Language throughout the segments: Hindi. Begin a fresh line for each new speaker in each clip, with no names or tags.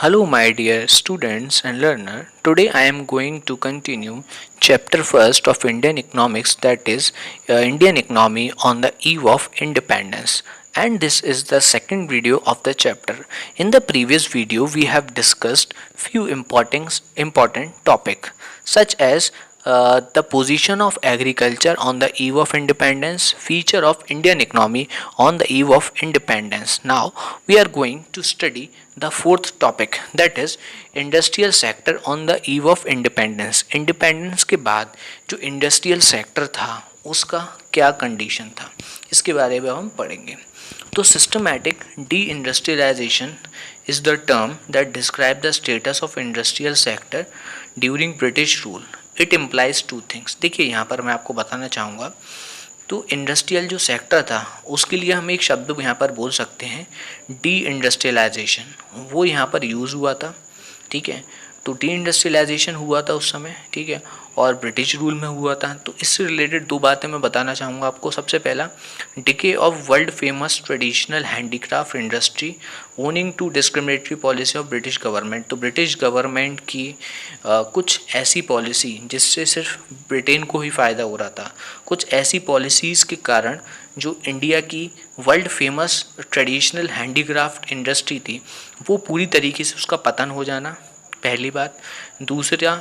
Hello, my dear students and learner. Today I am going to continue chapter first of Indian economics, that is Indian economy on the eve of independence. And this is the second video of the chapter. In the previous video, we have discussed few important topic such as the position of agriculture on the eve of independence, feature of Indian economy on the eve of independence. Now we are going to study the fourth topic, that is industrial sector on the eve of independence. Independence के बाद जो इंडस्ट्रियल सेक्टर था उसका क्या कंडीशन था, इसके बारे में हम पढ़ेंगे. तो systematic deindustrialisation is the term that describes the status of industrial sector during British rule. It implies two things. देखिए यहाँ पर मैं आपको बताना चाहूँगा, तो इंडस्ट्रियल जो सेक्टर था उसके लिए हम एक शब्द यहाँ पर बोल सकते हैं डी इंडस्ट्रियलाइजेशन. वो यहाँ पर यूज़ हुआ था, ठीक है. तो डी इंडस्ट्रियलाइजेशन हुआ था उस समय, ठीक है, और ब्रिटिश रूल में हुआ था. तो इससे रिलेटेड दो बातें मैं बताना चाहूँगा आपको. सबसे पहला, decay of world famous traditional handicraft industry owing to discriminatory policy of British government. तो ब्रिटिश गवर्नमेंट की कुछ ऐसी पॉलिसी जिससे सिर्फ ब्रिटेन को ही फ़ायदा हो रहा था, कुछ ऐसी पॉलिसीज़ के कारण जो इंडिया की world famous traditional handicraft industry थी वो पूरी तरीके से उसका पतन हो जाना, पहली बात. दूसरा,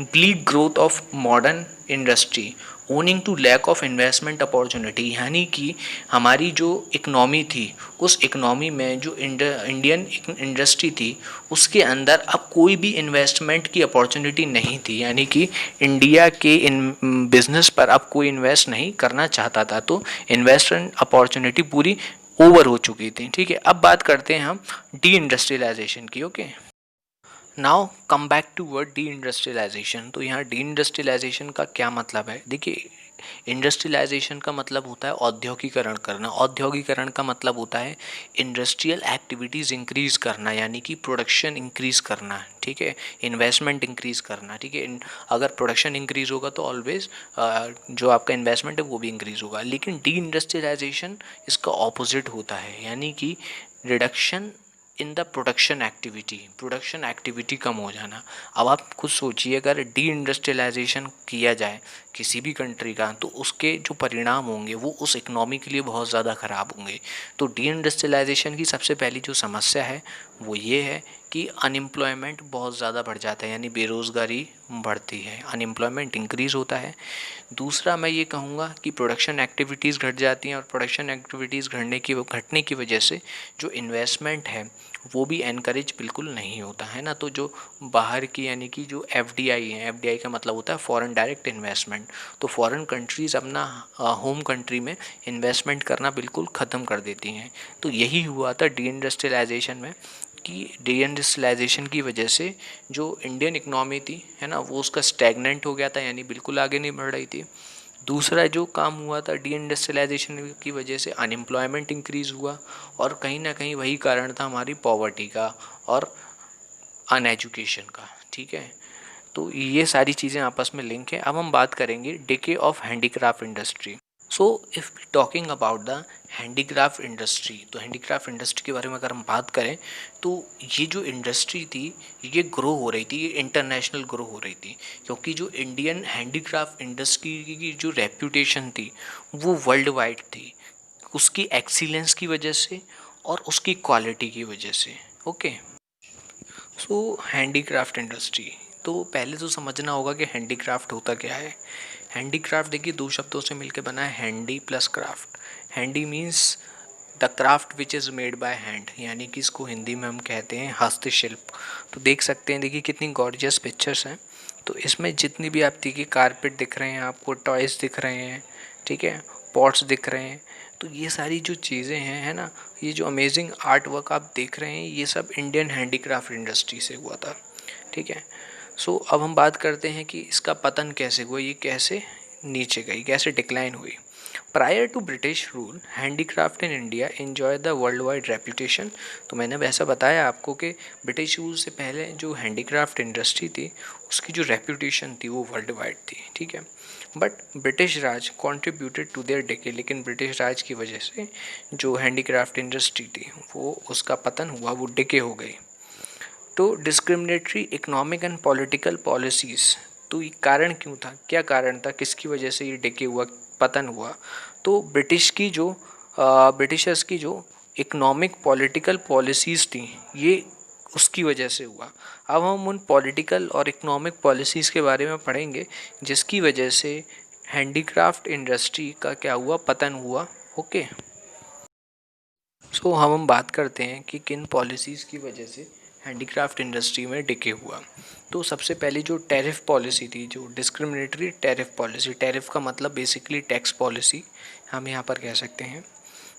bleak growth of modern industry owing to lack of investment opportunity. यानी कि हमारी जो इकनॉमी थी उस इकनॉमी में जो इंडियन इंडस्ट्री थी उसके अंदर अब कोई भी इन्वेस्टमेंट की अपॉर्चुनिटी नहीं थी. यानी कि इंडिया के इन बिजनेस पर अब कोई इन्वेस्ट नहीं करना चाहता था. तो इन्वेस्टमेंट अपॉर्चुनिटी पूरी ओवर हो चुकी थी, ठीक है. अब बात करते हैं हम डी इंडस्ट्रियलाइजेशन की. Okay, now come back to word deindustrialisation. तो यहाँ डी इंडस्ट्रियलाइजेशन का क्या मतलब है? देखिए, इंडस्ट्रियलाइजेशन का मतलब होता है औद्योगिकरण करना. औद्योगिकरण का मतलब होता है इंडस्ट्रियल एक्टिविटीज़ इंक्रीज़ करना, यानी कि प्रोडक्शन इंक्रीज़ करना, ठीक है, इन्वेस्टमेंट इंक्रीज़ करना, ठीक है. अगर प्रोडक्शन इंक्रीज़ होगा तो ऑलवेज जो आपका इन्वेस्टमेंट है वो भी इंक्रीज़ होगा. लेकिन डी इंडस्ट्रियलाइजेशन इसका ऑपोजिट होता है, यानी कि reduction in the production activity कम हो जाना. अब आप खुद सोचिए, अगर डी इंडस्ट्रियलाइजेशन किया जाए किसी भी कंट्री का तो उसके जो परिणाम होंगे वो उस इकनॉमी के लिए बहुत ज़्यादा ख़राब होंगे. तो डी इंडस्ट्रियलाइजेशन की सबसे पहली जो समस्या है वो ये है कि अनएम्प्लॉयमेंट बहुत ज़्यादा बढ़ जाता है, यानी बेरोज़गारी बढ़ती है, अनएम्प्लॉयमेंट इंक्रीज़ होता है. दूसरा, मैं ये कहूँगा कि प्रोडक्शन एक्टिविटीज़ घट जाती हैं, और प्रोडक्शन एक्टिविटीज़ घटने की वजह से जो इन्वेस्टमेंट है वो भी एनकरेज बिल्कुल नहीं होता है ना. तो जो बाहर की, यानी कि जो एफडीआई है, एफडीआई का मतलब होता है फॉरेन डायरेक्ट इन्वेस्टमेंट. तो फॉरेन कंट्रीज़ अपना होम कंट्री में इन्वेस्टमेंट करना बिल्कुल ख़त्म कर देती हैं. तो यही हुआ था डी इंडस्ट्रियलाइजेशन में, कि डी इंडस्ट्रियलाइजेशन की वजह से जो इंडियन इकनॉमी थी है ना वो उसका स्टैगनेंट हो गया था, यानी बिल्कुल आगे नहीं बढ़ रही थी. दूसरा जो काम हुआ था डी इंडस्ट्रियलाइजेशन की वजह से, अनएम्प्लॉयमेंट इंक्रीज़ हुआ, और कहीं ना कहीं वही कारण था हमारी पॉवर्टी का और अनएजुकेशन का, ठीक है. तो ये सारी चीज़ें आपस में लिंक है. अब हम बात करेंगे decay of handicraft industry. So if talking about the handicraft industry, तो हैंडीक्राफ्ट इंडस्ट्री के बारे में अगर हम बात करें तो ये जो इंडस्ट्री थी ये ग्रो हो रही थी, ये इंटरनेशनल ग्रो हो रही थी, क्योंकि जो इंडियन हैंडीक्राफ्ट इंडस्ट्री की जो रेप्यूटेशन थी वो वर्ल्ड वाइड थी, उसकी एक्सीलेंस की वजह से और उसकी क्वालिटी की वजह से. ओके, सो हैंडीक्राफ्ट इंडस्ट्री, तो पहले तो समझना होगा कि हैंडीक्राफ्ट होता क्या है. हैंडीक्राफ्ट देखिए दो शब्दों से मिलकर बना है, handy plus craft. Handy means the craft which is made by hand, यानी कि इसको हिंदी में हम कहते हैं हस्तशिल्प. तो देख सकते हैं, देखिए कितनी गॉर्जियस पिक्चर्स हैं. तो इसमें जितनी भी आप देखिए कारपेट दिख रहे हैं, आपको टॉयज़ दिख रहे हैं, ठीक है, पॉट्स दिख रहे हैं. तो ये सारी जो चीज़ें हैं है ना, ये जो अमेजिंग आर्ट वर्क आप देख रहे हैं ये सब इंडियन हैंडीक्राफ्ट इंडस्ट्री से हुआ था, ठीक है. सो अब हम बात करते हैं कि इसका पतन कैसे हुआ, ये कैसे नीचे गई, कैसे डिक्लाइन हुई. Prior to British rule handicraft in India enjoy the worldwide reputation. तो मैंने वैसा बताया आपको कि ब्रिटिश रूल से पहले जो हैंडीक्राफ्ट इंडस्ट्री थी उसकी जो रेपुटेशन थी वो वर्ल्ड वाइड थी, ठीक है. But British Raj contributed to their decay, लेकिन ब्रिटिश राज की वजह से जो हैंडीक्राफ्ट इंडस्ट्री थी वो उसका पतन हुआ, वो डिके हो गई. तो discriminatory economic and political policies, तो ये कारण क्यों था, क्या कारण था, किसकी वजह से ये डिके हुआ, पतन हुआ? तो ब्रिटिशर्स की जो इकोनॉमिक पॉलिटिकल पॉलिसीज़ थी, ये उसकी वजह से हुआ। अब हम उन पॉलिटिकल और इकोनॉमिक पॉलिसीज़ के बारे में पढ़ेंगे जिसकी वजह से हैंडीक्राफ्ट इंडस्ट्री का क्या हुआ, पतन हुआ। ओके, सो हम बात करते हैं कि किन पॉलिसीज़ की वजह से हैंडीक्राफ्ट इंडस्ट्री में डिके हुआ। तो सबसे पहले जो टैरिफ पॉलिसी थी, जो डिस्क्रिमिनेटरी टैरिफ पॉलिसी, टैरिफ का मतलब बेसिकली टैक्स पॉलिसी हम यहाँ पर कह सकते हैं।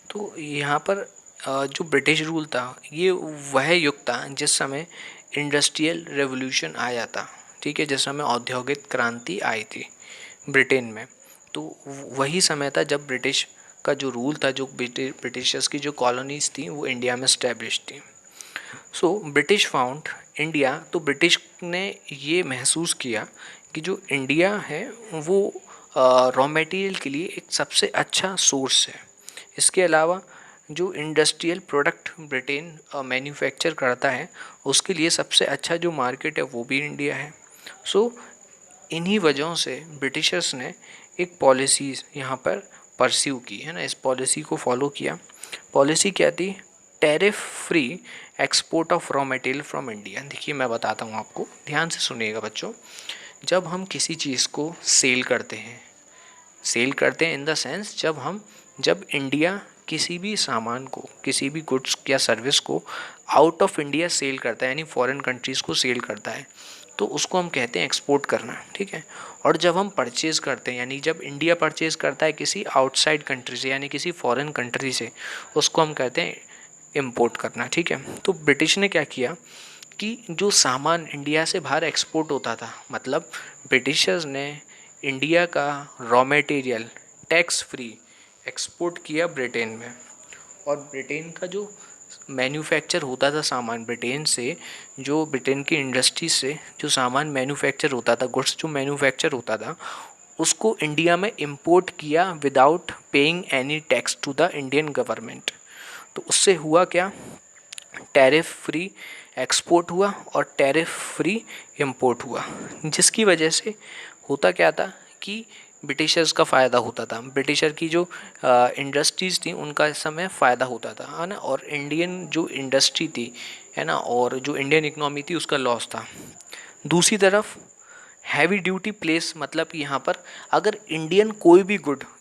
तो यहाँ पर जो ब्रिटिश रूल था, ये वह युग था जिस समय इंडस्ट्रियल रेवोल्यूशन आया था, ठीक है, जिस समय औद्योगिक क्रांति आई थी ब्रिटेन में। तो वही समय था जब ब्रिटिश का जो रूल था, जो ब्रिटिशर्स की जो कॉलोनीज़ थी वो इंडिया में स्टैब्लिश थी। सो ब्रिटिश फाउंड इंडिया, तो ब्रिटिश ने ये महसूस किया कि जो इंडिया है वो रॉ मटेरियल के लिए एक सबसे अच्छा सोर्स है। इसके अलावा जो इंडस्ट्रियल प्रोडक्ट ब्रिटेन मैन्युफैक्चर करता है, उसके लिए सबसे अच्छा जो मार्केट है वो भी इंडिया है। सो इन्हीं वजहों से ब्रिटिशर्स ने एक पॉलिसी यहाँ पर परस्यू की है ना, इस पॉलिसी को फॉलो किया। पॉलिसी क्या थी? Tariff free export of raw material from India. देखिए मैं बताता हूँ आपको, ध्यान से सुनिएगा बच्चों। जब हम किसी चीज़ को सेल करते हैं, इन द सेंस जब इंडिया किसी भी सामान को, किसी भी गुड्स या सर्विस को आउट ऑफ इंडिया सेल करता है, यानी फॉरेन कंट्रीज़ को सेल करता है, तो उसको हम कहते हैं एक्सपोर्ट करना, ठीक है। और जब हम परचेज़ करते हैं, यानी जब इंडिया परचेज़ करता है किसी आउटसाइड कंट्री से, यानी किसी फॉरेन कंट्री से, उसको हम कहते हैं इम्पोर्ट करना, ठीक है। तो ब्रिटिश ने क्या किया कि जो सामान इंडिया से बाहर एक्सपोर्ट होता था, मतलब ब्रिटिशर्स ने इंडिया का raw material tax free export किया ब्रिटेन में। और ब्रिटेन का जो मैन्युफैक्चर होता था सामान, ब्रिटेन से, जो ब्रिटेन की इंडस्ट्री से जो सामान मैन्युफैक्चर होता था, गुड्स जो मैन्युफैक्चर होता था, उसको इंडिया में इंपोर्ट किया without paying any tax to the Indian government. तो उससे हुआ क्या? टैरिफ फ्री एक्सपोर्ट हुआ और टैरिफ फ्री इंपोर्ट हुआ, जिसकी वजह से होता क्या था कि ब्रिटिशर्स का फ़ायदा होता था, ब्रिटिशर की जो इंडस्ट्रीज़ थी उनका इस समय फ़ायदा होता था, है ना। और इंडियन जो इंडस्ट्री थी, है ना, और जो इंडियन इकनॉमी थी उसका लॉस था। दूसरी तरफ हैवी ड्यूटी प्लेस, मतलब यहाँ पर अगर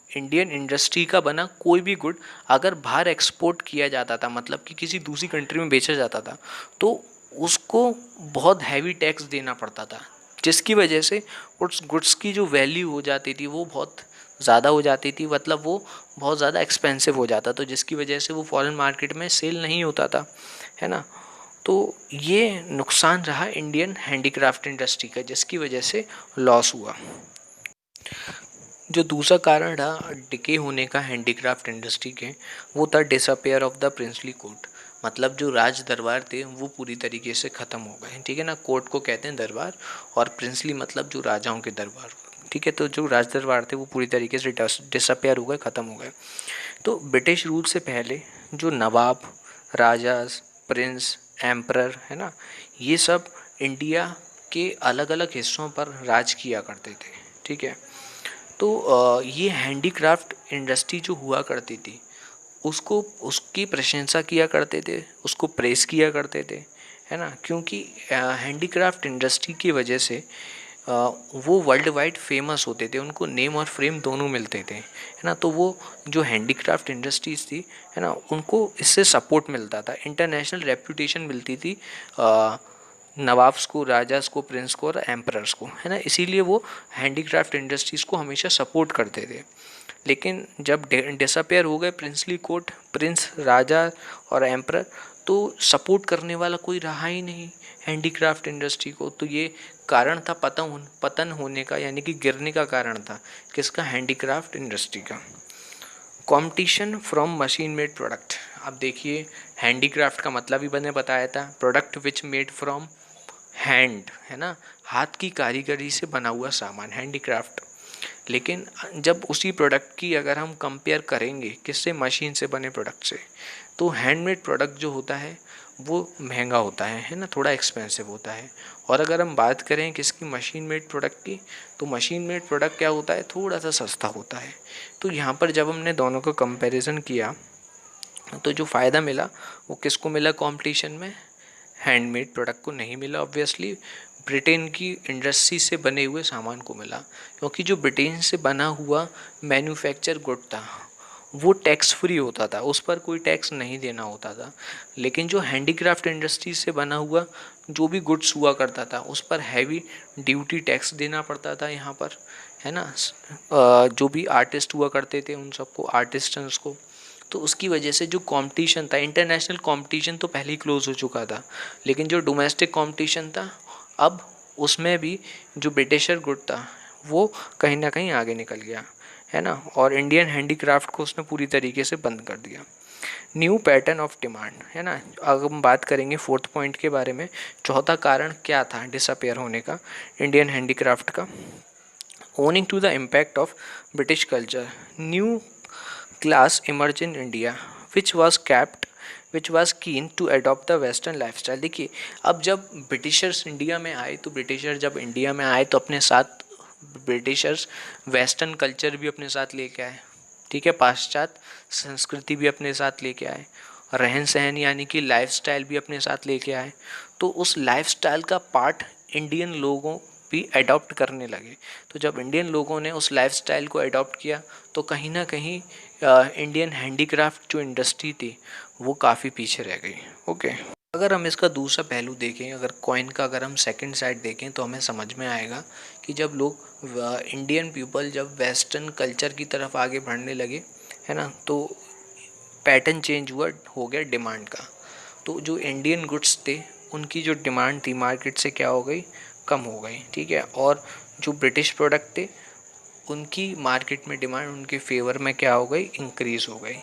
इंडियन इंडस्ट्री का बना कोई भी गुड अगर बाहर एक्सपोर्ट किया जाता था, मतलब कि किसी दूसरी कंट्री में बेचा जाता था, तो उसको बहुत हैवी टैक्स देना पड़ता था, जिसकी वजह से उस गुड्स की जो वैल्यू हो जाती थी वो बहुत ज़्यादा हो जाती थी, मतलब वो बहुत ज़्यादा एक्सपेंसिव हो जाता, तो जिसकी वजह से वो फॉरेन मार्केट में सेल नहीं होता था, है ना। तो ये नुकसान रहा इंडियन हैंडीक्राफ्ट इंडस्ट्री का, जिसकी वजह से लॉस हुआ। जो दूसरा कारण रहा डिके होने का हैंडीक्राफ्ट इंडस्ट्री के, वो था disappear of the princely court. मतलब जो राज दरबार थे वो पूरी तरीके से ख़त्म हो गए, ठीक है ना। कोर्ट को कहते हैं दरबार, और प्रिंसली मतलब जो राजाओं के दरबार, ठीक है। तो जो राज दरबार थे वो पूरी तरीके से डिसअपेयर हो गए, ख़त्म हो गए। तो ब्रिटिश रूल से पहले जो नवाब, राजाज, प्रिंस, एम्परर, है ना, ये सब इंडिया के अलग अलग हिस्सों पर राज किया करते थे, ठीक है। तो ये हैंडीक्राफ्ट इंडस्ट्री जो हुआ करती थी उसको, उसकी प्रशंसा किया करते थे, उसको प्रेस किया करते थे, है ना, क्योंकि हैंडीक्राफ्ट इंडस्ट्री की वजह से वो वर्ल्ड वाइड फेमस होते थे, उनको नेम और फेम दोनों मिलते थे, है ना। तो वो जो हैंडीक्राफ्ट इंडस्ट्रीज थी, है ना, उनको इससे सपोर्ट मिलता था, इंटरनेशनल रेपुटेशन मिलती थी नवाब्स को, राजास को, प्रिंस को और एम्परर्स को, है ना। इसीलिए वो हैंडीक्राफ्ट इंडस्ट्रीज़ को हमेशा सपोर्ट करते थे। लेकिन जब डिसअपेयर हो गए प्रिंसली कोर्ट, प्रिंस, राजा और एम्परर, तो सपोर्ट करने वाला कोई रहा ही नहीं हैंडीक्राफ्ट इंडस्ट्री को। तो ये कारण था पतन होने का, यानी कि गिरने का कारण था किसका? हैंडीक्राफ्ट इंडस्ट्री का। Competition from machine made product. अब देखिए हैंडीक्राफ्ट का मतलब ही मैंने बताया था, product which made from hand, है ना, हाथ की कारीगरी से बना हुआ सामान, हैंडीक्राफ्ट। लेकिन जब उसी प्रोडक्ट की अगर हम कंपेयर करेंगे किससे? मशीन से बने प्रोडक्ट से, तो हैंडमेड प्रोडक्ट जो होता है वो महंगा होता है ना, थोड़ा एक्सपेंसिव होता है। और अगर हम बात करें किसकी, मशीन मेड प्रोडक्ट की, तो मशीन मेड प्रोडक्ट क्या होता है, थोड़ा सा सस्ता होता है। तो यहाँ पर जब हमने दोनों का कंपैरिजन किया तो जो फ़ायदा मिला वो किसको मिला कंपटीशन में, हैंडमेड प्रोडक्ट को नहीं मिला ऑब्वियसली, ब्रिटेन की इंडस्ट्री से बने हुए सामान को मिला। क्योंकि जो ब्रिटेन से बना हुआ मैन्युफैक्चर गुड था वो टैक्स फ्री होता था, उस पर कोई टैक्स नहीं देना होता था। लेकिन जो हैंडीक्राफ्ट इंडस्ट्री से बना हुआ जो भी गुड्स हुआ करता था उस पर हैवी ड्यूटी टैक्स देना पड़ता था यहाँ पर, है ना। जो भी आर्टिस्ट हुआ करते थे उन सबको, आर्टिस्टन्स को, तो उसकी वजह से जो कंपटीशन था, इंटरनेशनल कंपटीशन तो पहले ही क्लोज हो चुका था, लेकिन जो डोमेस्टिक कंपटीशन था अब उसमें भी जो ब्रिटिशर गुड था वो कहीं ना कहीं आगे निकल गया, है ना। और इंडियन हैंडीक्राफ्ट को उसने पूरी तरीके से बंद कर दिया। न्यू पैटर्न ऑफ डिमांड, है ना। अगर हम बात करेंगे फोर्थ पॉइंट के बारे में, चौथा कारण क्या था डिसअपेयर होने का इंडियन हैंडीक्राफ्ट का, owing to the impact of British culture, new class emerged in India which was keen to adopt the western lifestyle। देखिए अब जब ब्रिटिशर्स इंडिया में आए तो ब्रिटिशर जब इंडिया में आए तो अपने साथ ब्रिटिशर्स वेस्टर्न कल्चर भी अपने साथ लेके आए, ठीक है, पाश्चात्य संस्कृति भी अपने साथ लेके आए, रहन सहन यानी कि लाइफस्टाइल भी अपने साथ लेके आए। तो उस लाइफस्टाइल का पार्ट इंडियन लोगों भी अडॉप्ट करने लगे। तो जब इंडियन लोगों ने उस लाइफस्टाइल को अडॉप्ट किया तो कहीं ना कहीं इंडियन हैंडीक्राफ्ट जो इंडस्ट्री थी वो काफ़ी पीछे रह गई। ओके, अगर हम इसका दूसरा पहलू देखें, अगर कॉइन का अगर हम सेकंड साइड देखें तो हमें समझ में आएगा कि जब लोग इंडियन पीपल जब वेस्टर्न कल्चर की तरफ आगे बढ़ने लगे, है ना, तो पैटर्न चेंज हुआ, हो गया डिमांड का। तो जो इंडियन गुड्स थे उनकी जो डिमांड थी मार्केट से क्या हो गई, कम हो गई, ठीक है। और जो ब्रिटिश प्रोडक्ट थे उनकी मार्केट में डिमांड उनके फेवर में क्या हो गई, इंक्रीज़ हो गई।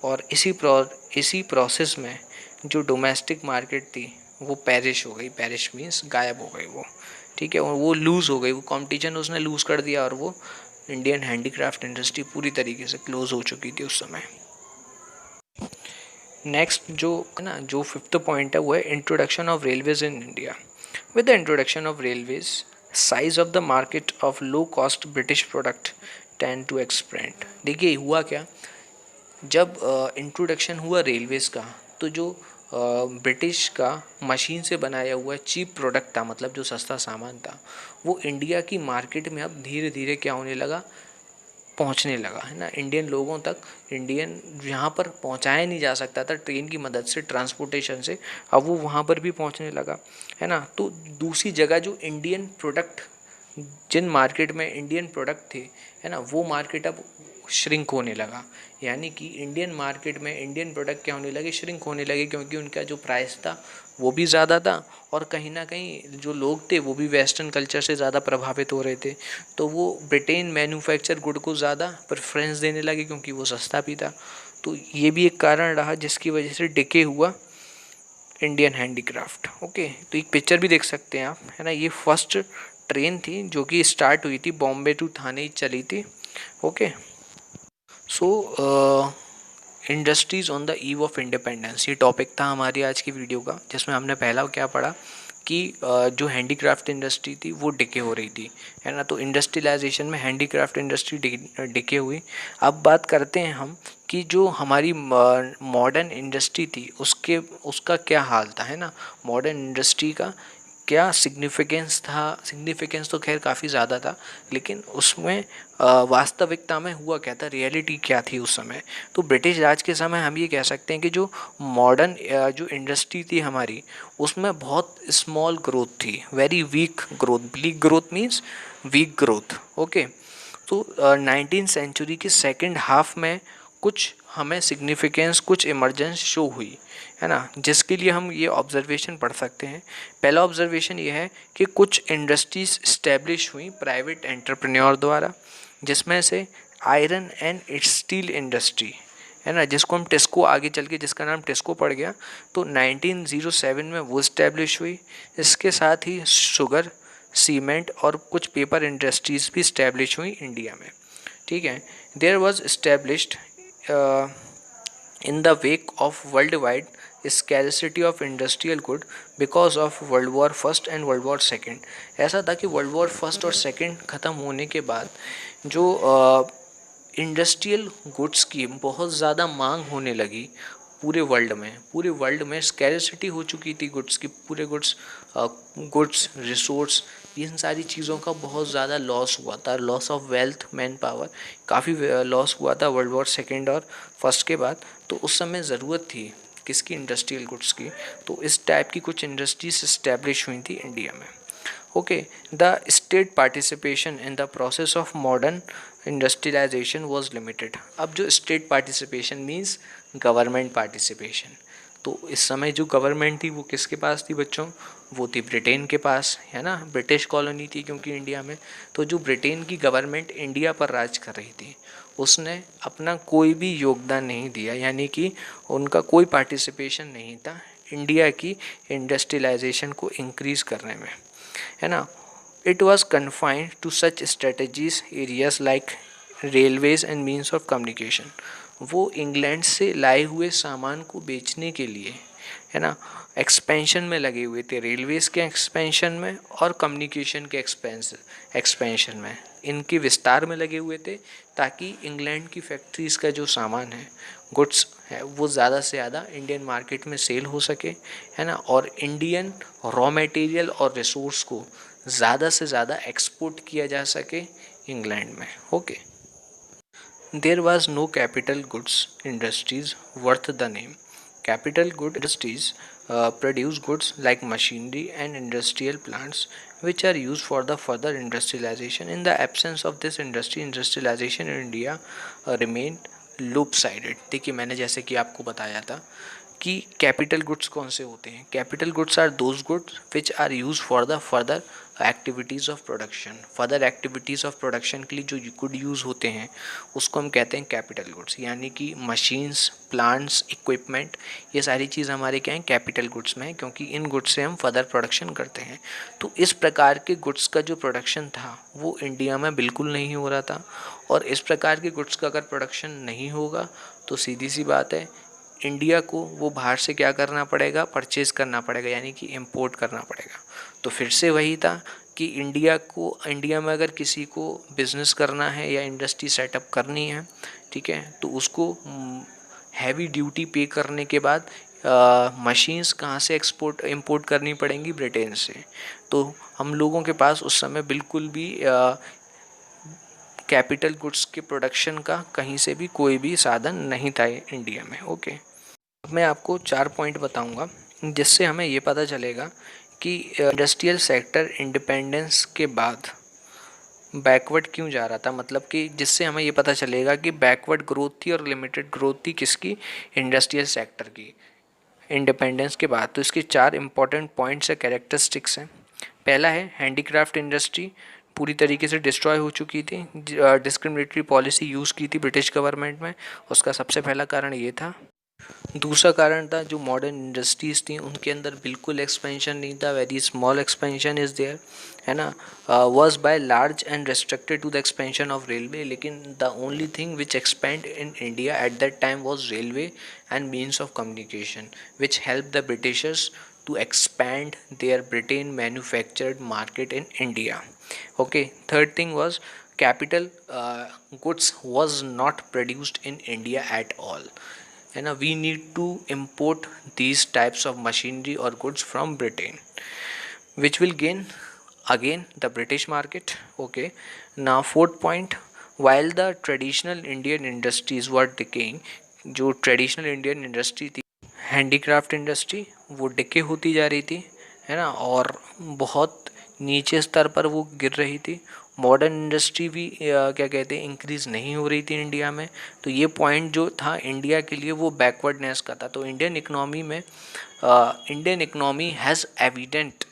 और इसी प्रोसेस में जो डोमेस्टिक मार्केट थी वो पेरिश हो गई, पेरिश मीन्स गायब हो गई वो, ठीक है। और वो लूज़ हो गई, वो कंपटीशन उसने लूज़ कर दिया और वो इंडियन हैंडीक्राफ्ट इंडस्ट्री पूरी तरीके से क्लोज हो चुकी थी उस समय। नेक्स्ट जो है ना, जो फिफ्थ पॉइंट है वो है introduction of railways in India. With the introduction of railways size of the market of low cost British product tend to expand. देखिए हुआ क्या, जब इंट्रोडक्शन हुआ रेलवेज़ का तो जो ब्रिटिश का मशीन से बनाया हुआ चीप प्रोडक्ट था, मतलब जो सस्ता सामान था, वो इंडिया की मार्केट में अब धीरे धीरे क्या होने लगा, पहुंचने लगा, है ना। इंडियन लोगों तक, इंडियन जहाँ पर पहुंचाया नहीं जा सकता था ट्रेन की मदद से, ट्रांसपोर्टेशन से, अब वो वहाँ पर भी पहुंचने लगा, है ना। तो दूसरी जगह जो इंडियन प्रोडक्ट, जिन मार्केट में इंडियन प्रोडक्ट थे, है ना, वो मार्केट अब श्रिंक होने लगा। यानी कि इंडियन मार्केट में इंडियन प्रोडक्ट क्या होने लगे, श्रिंक होने लगे, क्योंकि उनका जो प्राइस था वो भी ज़्यादा था और कहीं ना कहीं जो लोग थे वो भी वेस्टर्न कल्चर से ज़्यादा प्रभावित हो रहे थे। तो वो ब्रिटेन मैन्युफैक्चर गुड को ज़्यादा प्रेफरेंस देने लगे क्योंकि वो सस्ता भी था। तो ये भी एक कारण रहा जिसकी वजह से डिके हुआ इंडियन हैंडीक्राफ्ट। ओके, तो एक पिक्चर भी देख सकते हैं आप, है ना। ये फर्स्ट ट्रेन थी जो कि स्टार्ट हुई थी, बॉम्बे टू थाने चली थी। Okay, so industries on the eve of independence, ये टॉपिक था हमारी आज की वीडियो का, जिसमें हमने पहला क्या पढ़ा कि जो हैंडीक्राफ्ट इंडस्ट्री थी वो डिके हो रही थी, है ना। तो इंडस्ट्रियलाइजेशन में हैंडीक्राफ्ट इंडस्ट्री डिके हुई। अब बात करते हैं हम कि जो हमारी मॉडर्न इंडस्ट्री थी उसका क्या हाल था, है ना। मॉडर्न इंडस्ट्री का क्या सिग्निफिकेंस था, सिग्निफिकेंस तो खैर काफ़ी ज़्यादा था, लेकिन उसमें वास्तविकता में हुआ क्या था, रियलिटी क्या थी उस समय। तो ब्रिटिश राज के समय हम ये कह सकते हैं कि जो मॉडर्न जो इंडस्ट्री थी हमारी उसमें बहुत स्मॉल ग्रोथ थी, very weak growth, bleak growth means week growth. Okay, तो 19वीं सेंचुरी के सेकंड हाफ में कुछ हमें सिग्निफिकेंस, कुछ इमरजेंस शो हुई, है ना, जिसके लिए हम ये ऑब्जर्वेशन पढ़ सकते हैं। पहला ऑब्जर्वेशन ये है कि कुछ इंडस्ट्रीज इस्टेब्लिश हुई प्राइवेट एंटरप्रेन्योर द्वारा, जिसमें से आयरन एंड स्टील इंडस्ट्री, है ना, जिसको हम टिस्को, आगे चल के जिसका नाम टिस्को पड़ गया, तो 1907 में वो इस्टेब्लिश हुई। इसके साथ ही शुगर, सीमेंट और कुछ पेपर इंडस्ट्रीज़ भी इस्टेब्लिश हुई इंडिया में, ठीक है। There was established in the wake of worldwide scarcity of industrial good because of world war first and world war second. ऐसा था कि वर्ल्ड वॉर फर्स्ट और सेकेंड ख़त्म होने के बाद जो इंडस्ट्रियल गुड्स की बहुत ज़्यादा मांग होने लगी पूरे वर्ल्ड में स्कैरसिटी हो चुकी थी गुड्स की। पूरे गुड्स रिसोर्स इन सारी चीज़ों का बहुत ज़्यादा लॉस हुआ था, loss of wealth, man power, काफ़ी लॉस हुआ था वर्ल्ड वॉर सेकेंड और फर्स्ट के बाद। तो उस समय ज़रूरत थी किसकी, इंडस्ट्रियल गुड्स की। तो इस टाइप की कुछ इंडस्ट्रीज इस्टेब्लिश हुई थी इंडिया में। Okay, the state participation in the process of modern industrialisation was limited. अब जो state participation means government participation. तो इस समय जो गवर्नमेंट थी वो किसके पास थी बच्चों, वो थी ब्रिटेन के पास, है ना। ब्रिटिश कॉलोनी थी क्योंकि इंडिया में। तो जो ब्रिटेन की गवर्नमेंट इंडिया पर राज कर रही थी उसने अपना कोई भी योगदान नहीं दिया, यानी कि उनका कोई पार्टिसिपेशन नहीं था इंडिया की इंडस्ट्रियलाइजेशन को इंक्रीज़ करने में, है ना। It was confined to such strategies areas like railways and means of communication. वो इंग्लैंड से लाए हुए सामान को बेचने के लिए, है ना, एक्सपेंशन में लगे हुए थे, रेलवेज़ के एक्सपेंशन में और कम्युनिकेशन के एक्सपेंशन में, इनके विस्तार में लगे हुए थे, ताकि इंग्लैंड की फैक्ट्रीज़ का जो सामान है, गुड्स है, वो ज़्यादा से ज़्यादा इंडियन मार्केट में सेल हो सके, है ना। और इंडियन रॉ मटेरियल और रिसोर्स को ज़्यादा से ज़्यादा एक्सपोर्ट किया जा सके इंग्लैंड में। Okay, there was no capital goods industries worth the name. Capital good industries produce goods like machinery and industrial plants which are used for the further industrialization. In the absence of this industry, industrialization in India remained lopsided. देखिए मैंने जैसे कि आपको बताया था कि कैपिटल गुड्स कौन से होते हैं। Capital goods are those goods which are use for the further activities of production. Further activities of production के लिए जो गुड यूज़ होते हैं उसको हम कहते हैं कैपिटल गुड्स, यानी कि मशीन्स, प्लांट्स, इक्विपमेंट, ये सारी चीज़ हमारे क्या हैं, कैपिटल गुड्स में है, क्योंकि इन गुड्स से हम फर्दर प्रोडक्शन करते हैं। तो इस प्रकार के गुड्स का जो प्रोडक्शन था वो इंडिया में बिल्कुल नहीं हो रहा था, और इस प्रकार के गुड्स का अगर प्रोडक्शन नहीं होगा तो सीधी सी बात है इंडिया को वो बाहर से क्या करना पड़ेगा, परचेज़ करना पड़ेगा, यानी कि इंपोर्ट करना पड़ेगा। तो फिर से वही था कि इंडिया में अगर किसी को बिज़नेस करना है या इंडस्ट्री सेटअप करनी है, ठीक है, तो उसको हैवी ड्यूटी पे करने के बाद मशीन्स कहाँ से इंपोर्ट करनी पड़ेंगी, ब्रिटेन से। तो हम लोगों के पास उस समय बिल्कुल भी कैपिटल गुड्स के प्रोडक्शन का कहीं से भी कोई भी साधन नहीं था इंडिया में। ओके, अब मैं आपको 4 पॉइंट बताऊंगा जिससे हमें ये पता चलेगा कि इंडस्ट्रियल सेक्टर इंडिपेंडेंस के बाद बैकवर्ड क्यों जा रहा था। मतलब कि जिससे हमें ये पता चलेगा कि बैकवर्ड ग्रोथ थी और लिमिटेड ग्रोथ थी किसकी, इंडस्ट्रियल सेक्टर की, इंडिपेंडेंस के बाद। तो इसके 4 इंपॉर्टेंट पॉइंट्स है, कैरेक्टरिस्टिक्स हैं। पहला है हैंडीक्राफ्ट इंडस्ट्री पूरी तरीके से डिस्ट्रॉय हो चुकी थी। डिस्क्रिमिनेटरी पॉलिसी यूज़ की थी ब्रिटिश गवर्नमेंट में, उसका सबसे पहला कारण ये था। दूसरा कारण था जो मॉडर्न इंडस्ट्रीज़ थी उनके अंदर बिल्कुल एक्सपेंशन नहीं था, very small expansion is there, है ना। Was by large and restricted to the expansion of railway. लेकिन the only thing which expand in India at that time was railway and means of communication which help the Britishers to expand their Britain manufactured market in India. Okay, third thing was capital goods was not produced in India at all. And we need to import these types of machinery or goods from Britain, which will gain again the British market. Okay, now fourth point, while the traditional Indian industries were decaying, जो ट्रेडिशनल इंडियन इंडस्ट्री थी, हैंडीक्राफ्ट इंडस्ट्री, वो डिके होती जा रही थी, है ना, और बहुत नीचे स्तर पर वो गिर रही थी। मॉडर्न इंडस्ट्री भी क्या कहते हैं, इंक्रीज़ नहीं हो रही थी इंडिया में। तो ये पॉइंट जो था इंडिया के लिए वो बैकवर्डनेस का था। तो Indian economy has evident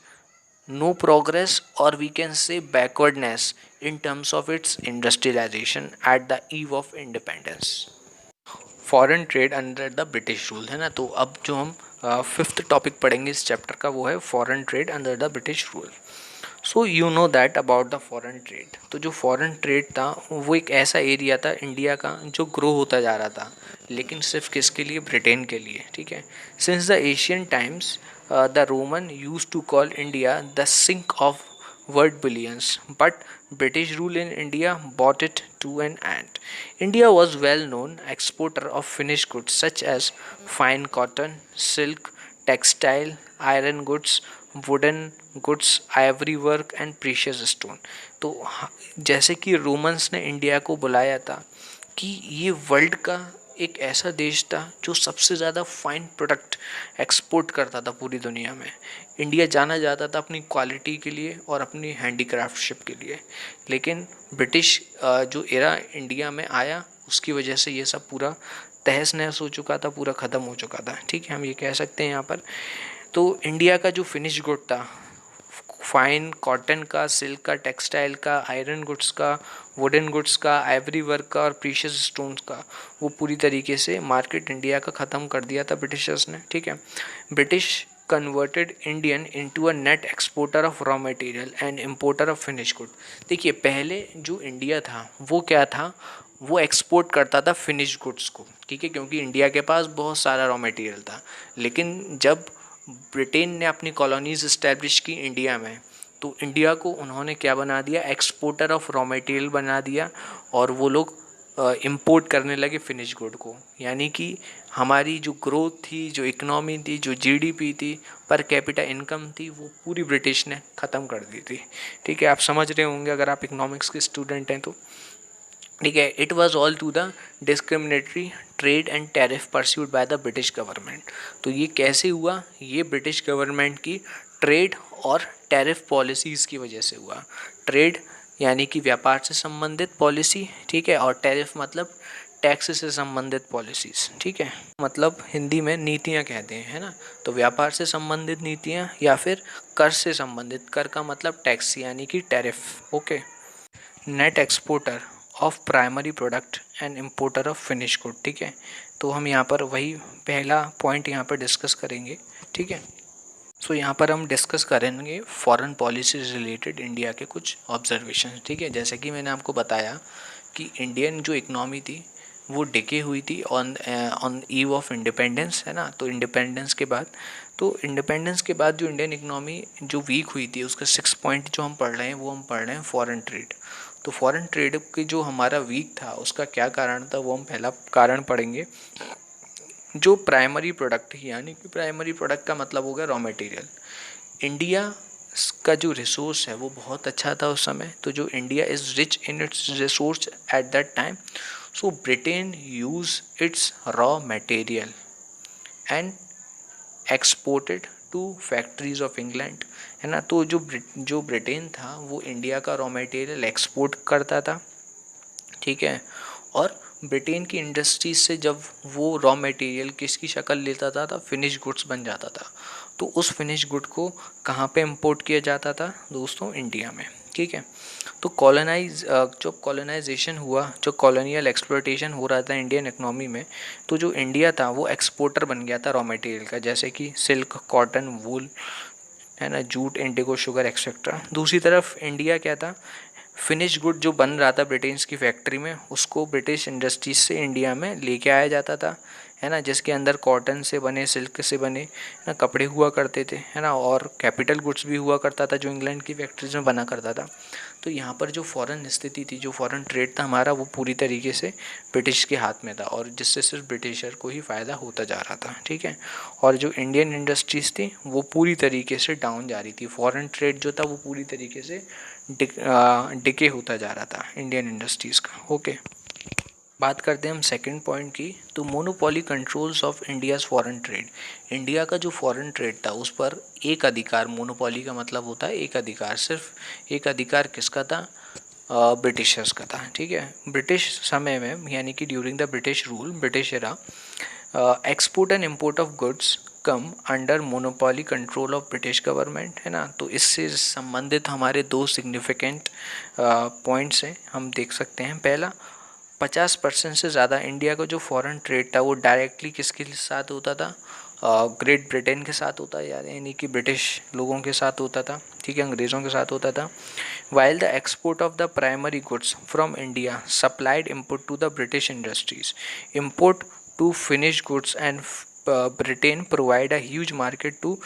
no progress, or we can say backwardness in terms of its industrialization at the eve of independence. Foreign trade under the British rule, है ना। तो अब जो हम फिफ्थ टॉपिक पढ़ेंगे इस चैप्टर का वो है foreign trade under the British rule. So you know that about the foreign trade. तो जो फॉरेन ट्रेड था वो एक ऐसा एरिया था इंडिया का जो ग्रो होता जा रहा था, लेकिन सिर्फ किसके लिए? ब्रिटेन के लिए। ठीक है। Since the Asian times the Roman use to call India the sink of world billions, but British rule in India brought it to an end. India was well known exporter of finished goods such as fine cotton, silk, textile, iron goods, wooden goods, Ivory work and precious stone. तो जैसे कि रोमन्स ने इंडिया को बुलाया था कि ये वर्ल्ड का एक ऐसा देश था जो सबसे ज़्यादा फाइन प्रोडक्ट एक्सपोर्ट करता था पूरी दुनिया में। इंडिया जाना जाता था अपनी क्वालिटी के लिए और अपनी हैंडीक्राफ्टशिप के लिए। लेकिन ब्रिटिश जो एरा इंडिया में आया उसकी वजह से ये सब पूरा तहस नहस हो चुका था, पूरा ख़त्म हो चुका था। ठीक है, हम ये कह सकते हैं यहाँ पर। तो इंडिया का जो फिनिश गुड था, फाइन कॉटन का, सिल्क का, टेक्सटाइल का, आयरन गुड्स का, वुडन गुड्स का, आइवरी वर्क का और प्रीशियस स्टोन्स का, वो पूरी तरीके से मार्केट इंडिया का ख़त्म कर दिया था ब्रिटिशर्स ने। ठीक है। British converted Indian into a net exporter of raw material and importer of finish good. देखिए, पहले जो इंडिया था वो क्या था? वो एक्सपोर्ट करता था फिनिश गुड्स को। ठीक है, क्योंकि इंडिया के पास बहुत सारा रॉ मटेरियल था। लेकिन जब ब्रिटेन ने अपनी कॉलोनीज इस्टेब्लिश की इंडिया में, तो इंडिया को उन्होंने क्या बना दिया? एक्सपोर्टर ऑफ रॉ मटेरियल बना दिया, और वो लोग इंपोर्ट करने लगे फिनिश गुड को। यानी कि हमारी जो ग्रोथ थी, जो इकनॉमी थी, जो जीडीपी थी, पर कैपिटा इनकम थी, वो पूरी ब्रिटिश ने ख़त्म कर दी थी। ठीक है, आप समझ रहे होंगे अगर आप इकोनॉमिक्स के स्टूडेंट हैं तो। ठीक है। It was all to the discriminatory trade and tariff pursued by the British government. तो ये कैसे हुआ? ये ब्रिटिश गवर्नमेंट की ट्रेड और टैरिफ पॉलिसीज़ की वजह से हुआ। ट्रेड यानी कि व्यापार से संबंधित पॉलिसी, ठीक है, और टैरिफ मतलब टैक्स से संबंधित पॉलिसीज़। ठीक है, मतलब हिंदी में नीतियाँ कहते हैं, है ना। तो व्यापार से संबंधित नीतियाँ या फिर कर से संबंधित, कर का मतलब टैक्स यानी कि tariff. Okay. Net exporter of primary product and importer of finish good. ठीक है, तो हम यहाँ पर वही पहला पॉइंट यहाँ पर डिस्कस करेंगे। ठीक है। सो यहाँ पर हम डिस्कस करेंगे फॉरेन पॉलिसी रिलेटेड इंडिया के कुछ ऑब्जर्वेशन। ठीक है, जैसे कि मैंने आपको बताया कि इंडियन जो इकनॉमी थी वो डिके हुई थी ऑन ईव ऑफ इंडिपेंडेंस, है ना। तो इंडिपेंडेंस के बाद, जो इंडियन इकनॉमी जो वीक हुई थी, उसका 6 पॉइंट जो हम पढ़ रहे हैं वो हम पढ़ रहे हैं फॉरेन ट्रेड। तो फॉरेन ट्रेड की जो हमारा वीक था उसका क्या कारण था, वो हम पहला कारण पढ़ेंगे। जो प्राइमरी प्रोडक्ट, यानी कि प्राइमरी प्रोडक्ट का मतलब हो गया रॉ मटेरियल। इंडिया का जो रिसोर्स है वो बहुत अच्छा था उस समय। तो जो India is rich in its resource at that time, so Britain use its raw material and exported to factories of England, है ना। तो जो ब्रिटेन था वो इंडिया का रॉ मटेरियल एक्सपोर्ट करता था। ठीक है, और ब्रिटेन की इंडस्ट्रीज से जब वो रॉ मटेरियल किसकी शक्ल लेता था, फिनिश गुड्स बन जाता था। तो उस फिनिश गुड को कहाँ पे इंपोर्ट किया जाता था दोस्तों? इंडिया में। ठीक है। तो जो कॉलोनाइजेशन हुआ, जो कॉलोनियल एक्सप्लोइटेशन हो रहा था इंडियन इकनॉमी में, तो जो इंडिया था वो एक्सपोर्टर बन गया था रॉ मटेरियल का, जैसे कि सिल्क, कॉटन, वूल, है ना, जूट, इंडिगो, शुगर एक्सेट्रा। दूसरी तरफ इंडिया क्या था? फिनिश गुड जो बन रहा था ब्रिटेन्स की फैक्ट्री में, उसको ब्रिटिश इंडस्ट्रीज से इंडिया में लेके आया जाता था, है ना, जिसके अंदर कॉटन से बने, सिल्क से बने, ना, कपड़े हुआ करते थे, है ना, और कैपिटल गुड्स भी हुआ करता था जो इंग्लैंड की फैक्ट्रीज में बना करता था। तो यहाँ पर जो फॉरेन स्थिति थी, जो फॉरेन ट्रेड था हमारा, वो पूरी तरीके से ब्रिटिश के हाथ में था, और जिससे सिर्फ ब्रिटिशर को ही फ़ायदा होता जा रहा था। ठीक है। और जो इंडियन इंडस्ट्रीज़ थी वो पूरी तरीके से डाउन जा रही थी। फॉरेन ट्रेड जो था वो पूरी तरीके से डिके होता जा रहा था इंडियन इंडस्ट्रीज़ का। ओके, बात करते हैं हम सेकंड पॉइंट की। तो monopoly controls of India's foreign trade. India का जो फॉरेन ट्रेड था उस पर एक अधिकार, मोनोपोली का मतलब होता है एक अधिकार, सिर्फ एक अधिकार किसका था? ब्रिटिशर्स का था। ठीक है। ब्रिटिश समय में, यानी कि during the British rule, British era, export and import of goods come under monopoly control of British government, है ना। तो इससे संबंधित हमारे दो सिग्निफिकेंट पॉइंट्स हैं, हम देख सकते हैं। पहला, 50% से ज़्यादा इंडिया का जो फॉरेन ट्रेड था वो डायरेक्टली किसके साथ होता था? ग्रेट ब्रिटेन के साथ होता है, यानी कि ब्रिटिश लोगों के साथ होता था, ठीक है, अंग्रेज़ों के साथ होता था. While the export of the primary goods from India supplied input to the British industries, import to finished goods and Britain provide a huge market to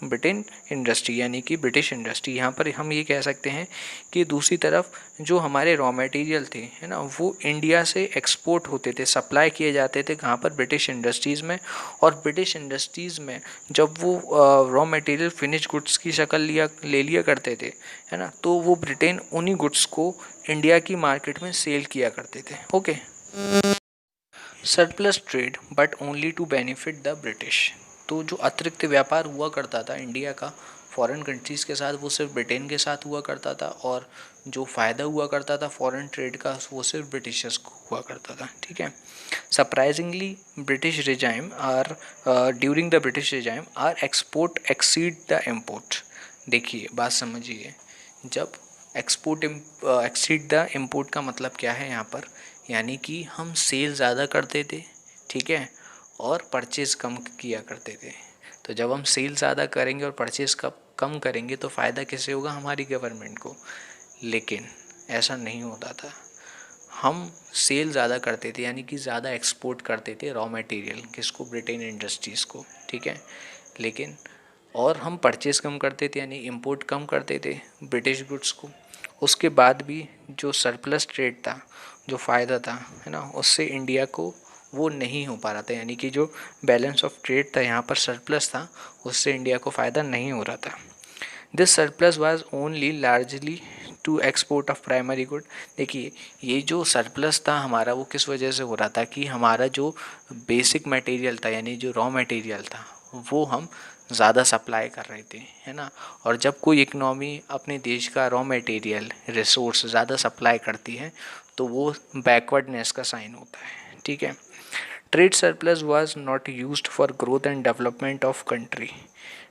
Britain industry, यानी कि ब्रिटिश इंडस्ट्री. यहाँ पर हम ये कह सकते हैं कि दूसरी तरफ जो हमारे रॉ मटेरियल थे, है ना, वो इंडिया से एक्सपोर्ट होते थे, सप्लाई किए जाते थे कहाँ पर, ब्रिटिश इंडस्ट्रीज़ में. और ब्रिटिश इंडस्ट्रीज़ में जब वो रॉ मटेरियल फिनिश गुड्स की शक्ल ले लिया करते थे, है ना, तो वो ब्रिटेन उन्हीं गुड्स को इंडिया की मार्केट में सेल किया करते थे. Okay. Surplus trade but only to benefit the British. तो जो अतिरिक्त व्यापार हुआ करता था इंडिया का फॉरेन कंट्रीज़ के साथ, वो सिर्फ ब्रिटेन के साथ हुआ करता था, और जो फ़ायदा हुआ करता था फॉरेन ट्रेड का, वो सिर्फ ब्रिटिशर्स को हुआ करता था. ठीक है. Surprisingly British regime are during the British regime are export exceed the import. देखिए बात समझिए, जब एक्सपोर्ट एक्सीड द इम्पोर्ट का मतलब क्या है यहाँ पर, यानी कि हम सेल ज़्यादा करते थे, ठीक है, और परचेज़ कम किया करते थे. तो जब हम सेल ज़्यादा करेंगे और परचेज़ कम करेंगे तो फ़ायदा किसे होगा, हमारी गवर्नमेंट को. लेकिन ऐसा नहीं होता था. हम सेल ज़्यादा करते थे, यानी कि ज़्यादा एक्सपोर्ट करते थे रॉ मटेरियल, किसको, ब्रिटेन इंडस्ट्रीज़ को, ठीक है. लेकिन और हम परचेज़ कम करते थे, यानी इंपोर्ट कम करते थे ब्रिटिश गुड्स को. उसके बाद भी जो सरप्लस ट्रेड था, जो फ़ायदा था, है ना, उससे इंडिया को वो नहीं हो पा रहा था, यानी कि जो बैलेंस ऑफ ट्रेड था यहाँ पर सरप्लस था, उससे इंडिया को फ़ायदा नहीं हो रहा था. This surplus was only largely to export of primary good. देखिए ये जो सरप्लस था हमारा, वो किस वजह से हो रहा था कि हमारा जो बेसिक मटेरियल था, यानी जो रॉ मटेरियल था, वो हम ज़्यादा सप्लाई कर रहे थे, है ना. और जब कोई इकनॉमी अपने देश का रॉ मटेरियल रिसोर्स ज़्यादा सप्लाई करती है तो वो बैकवर्डनेस का साइन होता है. ठीक है. Trade surplus was not used for growth and development of country.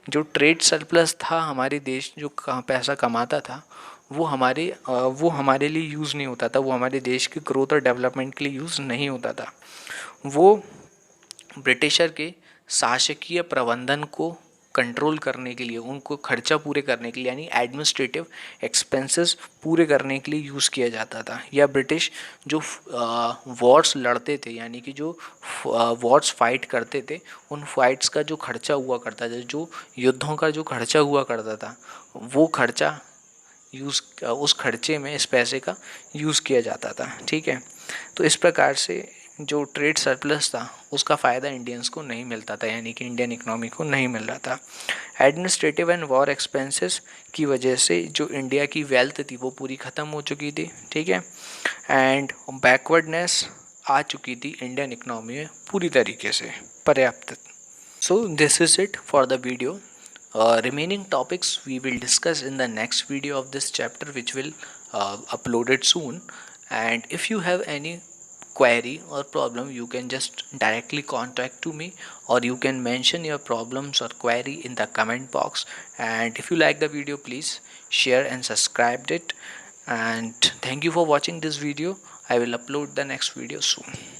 जो ट्रेड सरप्लस था, हमारे देश जो पैसा कमाता था, वो हमारे लिए यूज़ नहीं होता था, वो हमारे देश की ग्रोथ और डेवलपमेंट के लिए यूज़ नहीं होता था. वो ब्रिटिशर के शासकीय प्रबंधन को कंट्रोल करने के लिए, उनको खर्चा पूरे करने के लिए, यानी एडमिनिस्ट्रेटिव एक्सपेंसेस पूरे करने के लिए यूज़ किया जाता था. या ब्रिटिश जो वॉर्स लड़ते थे, यानी कि जो वॉर्स फाइट करते थे, उन फाइट्स का जो खर्चा हुआ करता था, जो युद्धों का जो खर्चा हुआ करता था, वो खर्चा उस खर्चे में इस पैसे का यूज़ किया जाता था. ठीक है. तो इस प्रकार से जो ट्रेड सरप्लस था उसका फ़ायदा इंडियंस को नहीं मिलता था, यानी कि इंडियन इकोनॉमी को नहीं मिल रहा था. एडमिनिस्ट्रेटिव एंड वॉर एक्सपेंसेस की वजह से जो इंडिया की वेल्थ थी वो पूरी ख़त्म हो चुकी थी. ठीक है. एंड बैकवर्डनेस आ चुकी थी इंडियन इकोनॉमी में पूरी तरीके से, पर्याप्त. So this is it for the video. Remaining topics we will discuss in the next video of this chapter, which will uploaded soon. And if you have any query or problem, you can just directly contact to me, or you can mention your problems or query in the comment box. And if you like the video, please share and subscribe it. And thank you for watching this video. I will upload the next video soon.